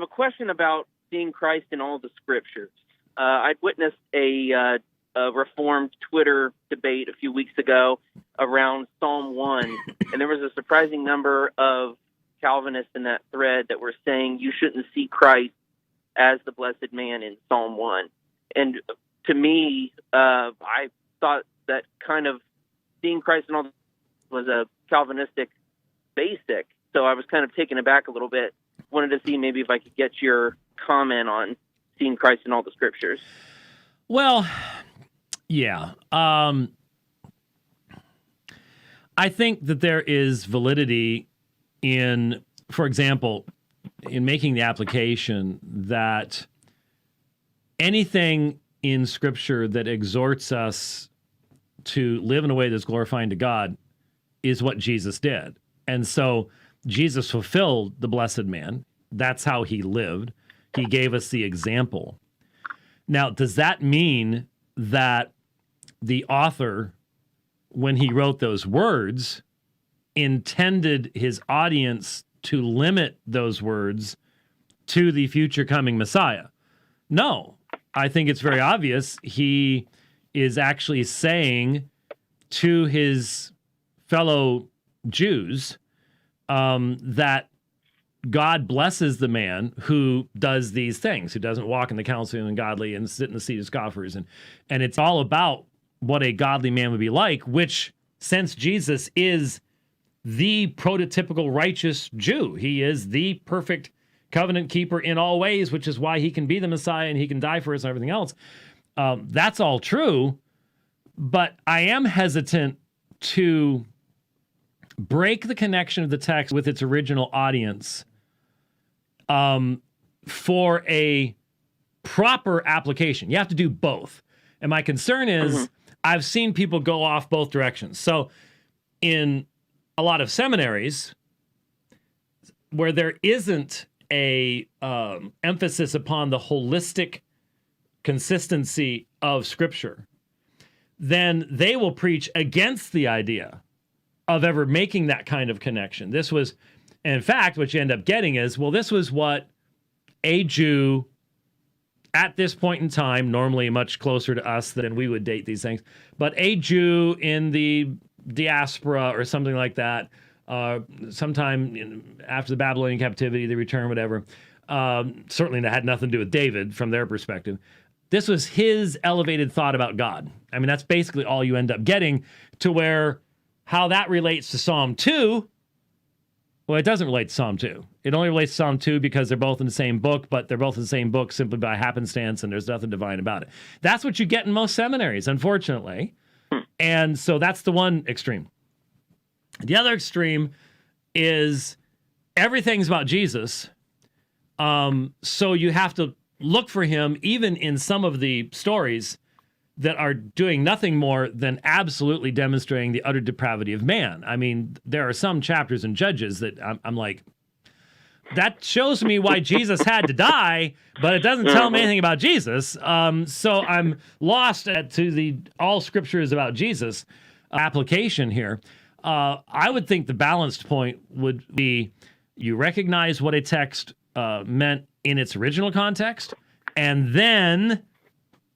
question about seeing Christ in all the scriptures. I'd witnessed a Reformed Twitter debate a few weeks ago around Psalm 1, and there was a surprising number of Calvinists in that thread that were saying you shouldn't see Christ as the blessed man in Psalm 1. And to me, I thought that kind of seeing Christ in all the was a Calvinistic basic, so I was kind of taken aback a little bit. Wanted to see maybe if I could get your comment on seeing Christ in all the scriptures. Well, yeah. I think that there is validity in, for example, in making the application that anything in Scripture that exhorts us to live in a way that's glorifying to God is what Jesus did. And so Jesus fulfilled the blessed man. That's how he lived. He gave us the example. Now, does that mean that the author, when he wrote those words, intended his audience to limit those words to the future coming Messiah? No. I think it's very obvious he is actually saying to his fellow Jews that God blesses the man who does these things, who doesn't walk in the counsel of the ungodly and sit in the seat of scoffers. And it's all about what a godly man would be like, which, since Jesus is the prototypical righteous Jew, he is the perfect covenant keeper in all ways, which is why he can be the Messiah and he can die for us and everything else. That's all true, but I am hesitant to break the connection of the text with its original audience for a proper application. You have to do both. And my concern is I've seen people go off both directions. So in a lot of seminaries where there isn't a emphasis upon the holistic consistency of Scripture, then they will preach against the idea of ever making that kind of connection. This was, in fact, what you end up getting is, well, this was what a Jew at this point in time, normally much closer to us than we would date these things, but a Jew in the diaspora or something like that, sometime after the Babylonian captivity, the return, whatever, certainly that had nothing to do with David from their perspective. This was his elevated thought about God. I mean, that's basically all you end up getting, to where how that relates to Psalm 2, well, it doesn't relate to Psalm 2. It only relates to Psalm 2 because they're both in the same book, but they're both in the same book simply by happenstance, and there's nothing divine about it. That's what you get in most seminaries, unfortunately. And so that's the one extreme. The other extreme is everything's about Jesus, so you have to look for him even in some of the stories that are doing nothing more than absolutely demonstrating the utter depravity of man. I mean, there are some chapters in Judges that I'm like, that shows me why Jesus had to die, but it doesn't tell me anything about Jesus. So I'm lost to the all Scripture is about Jesus application here. I would think the balanced point would be you recognize what a text meant in its original context, and then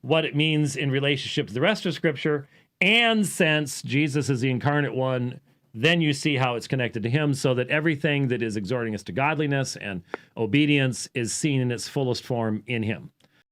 what it means in relationship to the rest of Scripture. And since Jesus is the incarnate one, then you see how it's connected to him, so that everything that is exhorting us to godliness and obedience is seen in its fullest form in him.